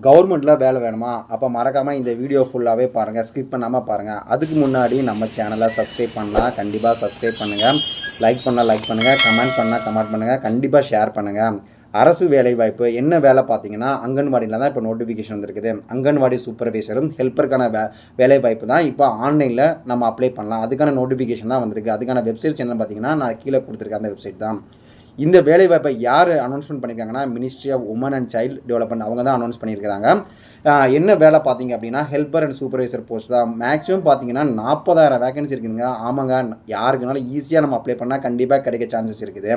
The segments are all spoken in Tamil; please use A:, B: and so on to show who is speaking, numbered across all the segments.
A: கவர்மெண்ட்டில் வேலை வேணுமா? அப்போ மறக்காமல் இந்த வீடியோ ஃபுல்லாகவே பாருங்கள், ஸ்கிப் பண்ணாமல் பாருங்கள். அதுக்கு முன்னாடி நம்ம சேனலை சப்ஸ்கிரைப் பண்ணால் கண்டிப்பாக சப்ஸ்கிரைப் பண்ணுங்கள், லைக் பண்ணால் லைக் பண்ணுங்கள், கமெண்ட் பண்ணால் கமெண்ட் பண்ணுங்கள், கண்டிப்பாக ஷேர் பண்ணுங்கள். அரசு வேலைவாய்ப்பு என்ன வேலை பார்த்தீங்கன்னா அங்கன்வாடியில் தான் இப்போ நோட்டிஃபிகேஷன் வந்திருக்குது. அங்கன்வாடி சூப்பர்வைசரும் ஹெல்ப்பருக்கான வேலைவாய்ப்பு தான் இப்போ ஆன்லைனில் நம்ம அப்ளை பண்ணலாம். அதுக்கான நோட்டிஃபிகேஷன் தான் வந்திருக்கு. அதுக்கான வெப்சைட்ஸ் என்னென்னு பார்த்தீங்கன்னா நான் கீழே கொடுத்துருக்கேன், அந்த வெப்சைட் தான். இந்த வேலைவாய்ப்பை யார் அனௌன்ஸ்மெண்ட் பண்ணியிருக்காங்கன்னா ministry of women and child development அவங்க தான் அனௌன்ஸ் பண்ணியிருக்காங்க. என்ன வேலை பார்த்தீங்க அப்படின்னா ஹெல்ப்பர் அண்ட் சூப்பர்வைசர் போஸ்ட் தான். மேக்ஸிமம் பார்த்தீங்கன்னா 40,000 வேகன்சி இருக்குதுங்க. ஆமாங்க, யாருக்குனாலும் ஈஸியாக நம்ம அப்ளை பண்ணால் கண்டிப்பாக கிடைக்க சான்சஸ் இருக்குது.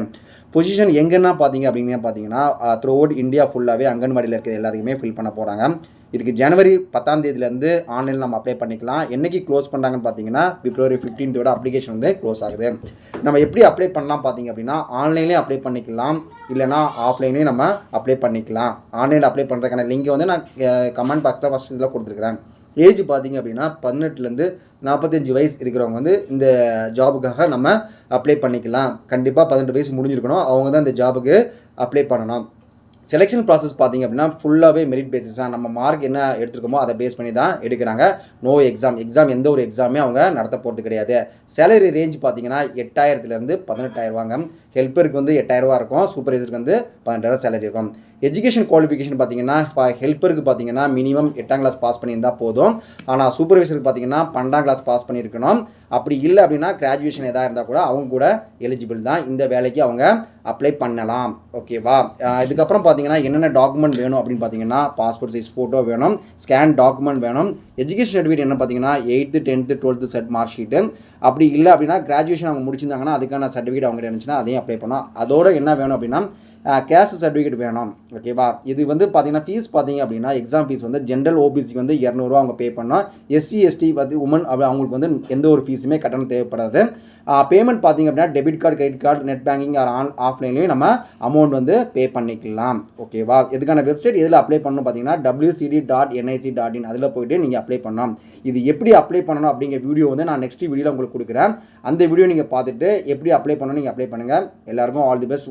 A: பொசிஷன் எங்கன்னா பார்த்தீங்க பார்த்தீங்கன்னா த்ரூ அவுட் இந்தியா ஃபுல்லாகவே அங்கன்வாடியில் இருக்கிற எல்லாத்தையுமே ஃபில் பண்ண போகிறாங்க. இதுக்கு ஜனவரி 10ஆம் தேதியிலேருந்து ஆன்லைனில் நம்ம அப்ளை பண்ணிக்கலாம். என்றைக்கு க்ளோஸ் பண்ணுறாங்கன்னு பார்த்தீங்கன்னா பிப்ரவரி 15 அப்ளிகேஷன் வந்து க்ளோஸ் ஆகுது. நம்ம எப்படி அப்ளை பண்ணலாம் பார்த்தீங்க அப்படின்னா ஆன்லைன்லேயே அப்ளை பண்ணிக்கலாம், இல்லைனா ஆஃப்லைன்லேயும் நம்ம அப்ளை பண்ணிக்கலாம். ஆன்லைனில் அப்ளை பண்ணுறதுக்கான லிங்கை வந்து நான் கமெண்ட் பாக்ஸில் ஃபஸ்ட் இதில் கொடுத்துருக்குறேன். ஏஜ் பார்த்திங்க அப்படின்னா 18லேருந்து 45 வயசு இருக்கிறவங்க வந்து இந்த ஜாபுக்காக நம்ம அப்ளை பண்ணிக்கலாம். கண்டிப்பாக 18 வயசு முடிஞ்சிருக்கணும், அவங்க தான் இந்த ஜாபுக்கு அப்ளை பண்ணணும். செலெக்ஷன் ப்ராசஸ் பார்த்திங்க அப்படின்னா ஃபுல்லாகவே மெரிட் பேசிஸாக நம்ம மார்க் என்ன எடுத்துருக்கோமோ அதை பேஸ் பண்ணி தான் எடுக்கிறாங்க. நோ எக்ஸாம் எந்த ஒரு எக்ஸாமே அவங்க நடத்த போகிறது கிடையாது. சேலரி ரேஞ்ச் பார்த்திங்கன்னா 8,000லேருந்து 18,000 ஹெல்ப்பருக்கு வந்து 8,000 இருக்கும், சூப்பர்வைசருக்கு வந்து 12,000 சேலரி இருக்கும். எஜுகேஷன் குவாலிஃபிகேஷன் பார்த்திங்கன்னா இப்போ ஹெல்ப்பருக்கு பார்த்திங்கன்னா மினிமம் 8ஆம் கிளாஸ் பாஸ் பண்ணியிருந்தால் போதும். ஆனால் சூப்பர்வைசருக்கு பார்த்திங்கன்னா 12ஆம் கிளாஸ் பாஸ் பண்ணியிருக்கணும். அப்படி இல்லை அப்படின்னா கிராஜுவேஷன் எதாக இருந்தால் கூட அவங்க கூட எலிஜிபிள் தான், இந்த வேலைக்கு அவங்க அப்ளை பண்ணலாம். ஓகேவா? இதுக்கப்புறம் பார்த்தீங்கன்னா என்னென்ன டாக்குமெண்ட் வேணும் அப்படின்னு பார்த்தீங்கன்னா பாஸ்போர்ட் சைஸ் ஃபோட்டோ வேணும், ஸ்கேன் டாக்குமெண்ட் வேணும், எஜுகேஷன் சர்டிஃபிகேட் என்ன பார்த்தீங்கன்னா 8th 10th 12th set mark sheet. அப்படி இல்லை அப்படின்னா கிராஜுவேஷன் அவங்க முடிச்சிருந்தாங்கன்னா அதுக்கான சர்டிஃபிகேட் அவங்க இருந்துச்சுன்னா அதையும் அப்ளை பண்ணோம். அதோட என்ன வேணும் அப்படின்னா கேஸ்ட் சர்டிஃபிகேட் வேணும். ஓகேவா? இது வந்து பார்த்தீங்கன்னா ஃபீஸ் பார்த்தீங்க அப்படின்னா எக்ஸாம் ஃபீஸ் வந்து ஜென்ரல் ஓபிசிக்கு வந்து 200 அவங்க பே பண்ணோம். எஸ்சி எஸ்டி பார்த்து உமன் அவங்களுக்கு வந்து எந்த ஒரு ஃபீஸுமே கட்டணம் தேவைப்படாது. பேமெண்ட் பார்த்தீங்க அப்படின்னா debit card, credit card, net banking ஆஃப்லைன்லேயும் நம்ம அமௌண்ட் வந்து பே பண்ணிக்கலாம். ஓகேவா? இதுக்கான வெப்சைட் எதில் அப்ளை பண்ணணும் பார்த்தீங்கன்னா wcd.nic.in அதில் போய்ட்டு நீங்கள் அப்ளை பண்ணணும். இது எப்படி அப்ளை பண்ணணும் அப்படிங்கிற வீடியோ வந்து நான் நெக்ஸ்ட் வீடியோவில் உங்களுக்கு கொடுக்குறேன். அந்த வீடியோ நீங்கள் பார்த்துட்டு எப்படி அப்ளை பண்ணணும் நீங்கள் அப்ளை பண்ணுங்கள். எல்லாருக்கும் ஆல் தி பெஸ்ட்.